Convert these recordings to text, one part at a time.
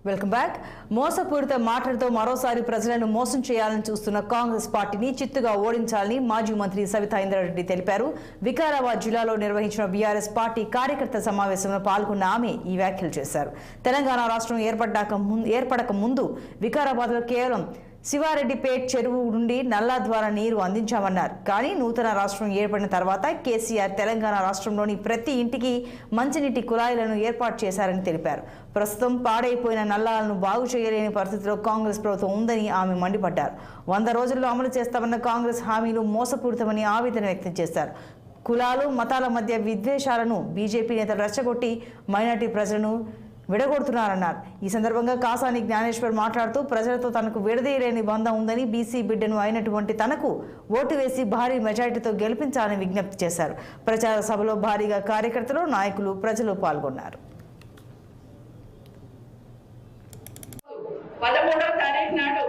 Welcome back. మోసపూరిత మాటలతో మరోసారి ప్రజలను మోసం చేయాలని చూస్తున్న కాంగ్రెస్ పార్టీని చిత్తుగా ఓడించాలని మాజీ మంత్రి సవితా ఇంద్రారెడ్డి తెలిపారు. వికారాబాద్ జిల్లాలో నిర్వహించిన బీఆర్ఎస్ పార్టీ కార్యకర్త సమావేశంలో పాల్గొన్న ఆమె ఈ వ్యాఖ్యలు చేశారు. తెలంగాణ రాష్ట్రం ఏర్పడక ముందు వికారాబాద్లో కేవలం శివారెడ్డిపేట్ చెరువు నుండి నల్లా ద్వారా నీరు అందించామన్నారు. కానీ నూతన రాష్ట్రం ఏర్పడిన తర్వాత కేసీఆర్ తెలంగాణ రాష్ట్రంలోని ప్రతి ఇంటికి మంచినీటి కుళాయిలను ఏర్పాటు చేశారని తెలిపారు. ప్రస్తుతం పాడైపోయిన నల్లాలను బాగు చేయలేని పరిస్థితిలో కాంగ్రెస్ ప్రభుత్వం ఉందని ఆమె మండిపడ్డారు. 100 రోజుల్లో అమలు చేస్తామన్న కాంగ్రెస్ హామీలు మోసపూరితమని ఆవేదన వ్యక్తం చేశారు. కులాలు మతాల మధ్య విద్వేషాలను బీజేపీ నేతలు రెచ్చగొట్టి మైనార్టీ ప్రజలను విడగొడుతున్నారన్నారు. ఈ సందర్భంగా కాసాని జ్ఞానేశ్వర్ మాట్లాడుతూ ప్రజలతో తనకు విడదీయలేని బంధం ఉందని, బీసీ బిడ్డను అయినటువంటి తనకు ఓటు వేసి భారీ మెజారిటీతో గెలిపించాలని విజ్ఞప్తి చేశారు. ప్రచార సభలో భారీగా కార్యకర్తలు, నాయకులు, ప్రజలు పాల్గొన్నారు. 13వ తారీఖు నాడు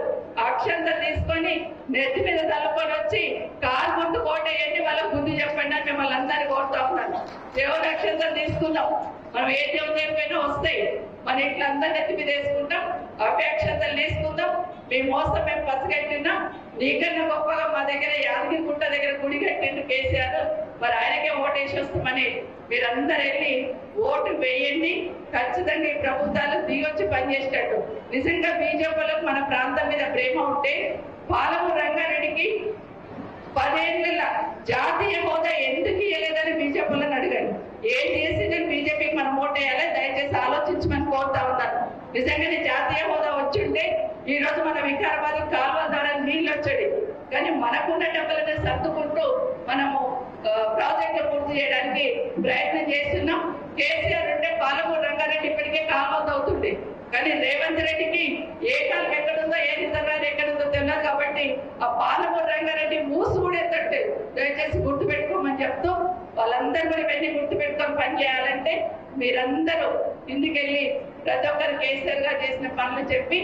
అక్షంతలు తీసుకొని నెత్తి మీద తలుపుకొని వచ్చి కారు ముందు కోటేయండి, వాళ్ళ ముందు చెప్పండి అని మిమ్మల్ని అందరినీ కోరుతా ఉన్నాను. దేవుని అక్షంతలు తీసుకుందాం, మనం ఏ దేవునికైనా వస్తాయి, మన ఇంట్లో అందరి నెత్తి మీద వేసుకుంటాం. అవే అక్షంతలు తీసుకుందాం. మీ మోసం మేము పసిగట్టినాం. నీకన్నా గొప్పగా మా దగ్గర యాదగిరి గుట్ట దగ్గర గుడి కట్టిండు కేసీఆర్, మరి ఆయనకే ఓటేసి వస్తామని మీరందరూ వెళ్ళి ఓటు వేయండి. ఖచ్చితంగా ఈ ప్రభుత్వాలు దిగొచ్చి పనిచేసేటట్టు. నిజంగా బీజేపీలకు మన ప్రాంతం మీద ప్రేమ ఉంటే పాలమూరు రంగారెడ్డికి 10 ఏళ్ళ జాతీయ హోదా ఎందుకు ఇవ్వలేదని బీజేపీలను అడిగాను. ఏం చేసిందని బీజేపీకి మనం ఓటేయాలి, దయచేసి ఆలోచించమని కోరుతా ఉన్నాను. నిజంగానే జాతీయ హోదా వచ్చింటే ఈ రోజు మన వికారాబాద్ కాలువ ద్వారా నీళ్ళు వచ్చాడు. కానీ మనకున్న డబ్బులనే సర్దుకుంటూ మనము ప్రాజెక్టులు పూర్తి చేయడానికి ప్రయత్నం చేస్తున్నాం. కేసీఆర్ ఉంటే పాలమూరు రంగారెడ్డి ఇప్పటికే కాలువ అవుతుంది. కానీ రేవంత్ రెడ్డికి ఏ కాలం ఎక్కడుందో, ఏ రిజర్వాయర్ ఎక్కడుందో తెలియదు. కాబట్టి ఆ పాలమూరు రంగారెడ్డి మూసు కూడా ఎత్తట్టు. దయచేసి గుర్తు పెట్టుకోమని చెప్తూ వాళ్ళందరూ కూడా ఇవన్నీ గుర్తు పెట్టుకొని పని చేయాలంటే మీరందరూ ఇందుకెళ్ళి ప్రతి ఒక్కరు కేసీఆర్ గారు చేసిన పనులు చెప్పి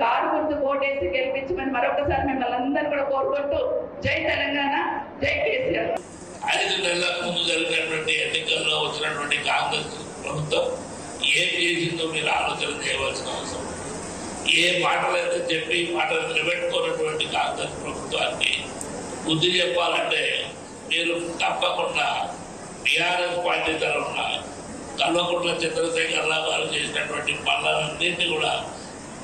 కారు గుర్తు ఓటేసి గెలిపించమని మరొకసారి మిమ్మల్ని అందరూ కూడా కోరుకుంటూ జై తెలంగాణ, జై కేసీఆర్. 5 నెలల ముందు జరిగినటువంటి ఎన్నికల్లో వచ్చినటువంటి కాంగ్రెస్ ప్రభుత్వం ఏం చేసిందో మీరు ఆలోచన చేయవలసిన అవసరం. ఏ మాటలైతే చెప్పి మాటలు నిలబెట్టుకున్నటువంటి కాంగ్రెస్ ప్రభుత్వానికి బుద్ధి చెప్పాలంటే మీరు తప్పకుండా టీఆర్ఎస్ పార్టీ తరఫున కల్వకుంట్ల చంద్రశేఖరరావు గారు చేసినటువంటి పనులన్నింటినీ కూడా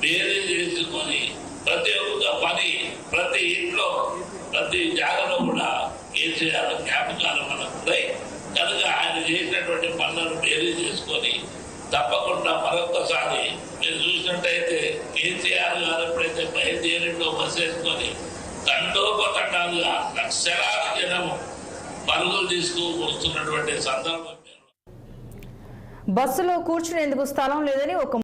వేరే చేసుకొని ప్రతి ఒక్క పని ప్రతి ఇంట్లో ప్రతి జాగాలో కూడా కేసీఆర్ జ్ఞాపకాలు మనకు ఉన్నాయి. కనుక ఆయన చేసినటువంటి పనులను వేరే చేసుకొని తప్పకుండా మరొకసారి మీరు చూసినట్టయితే కేసీఆర్ గారు ఎప్పుడైతే బయలుదేరిండో బస్సు వేసుకొని తండోపతండాలుగా లక్షలాది జనము పరుగులు తీసుకువస్తున్నటువంటి సందర్భం. బస్సులో కూర్చునేందుకు స్థలం లేదని ఒక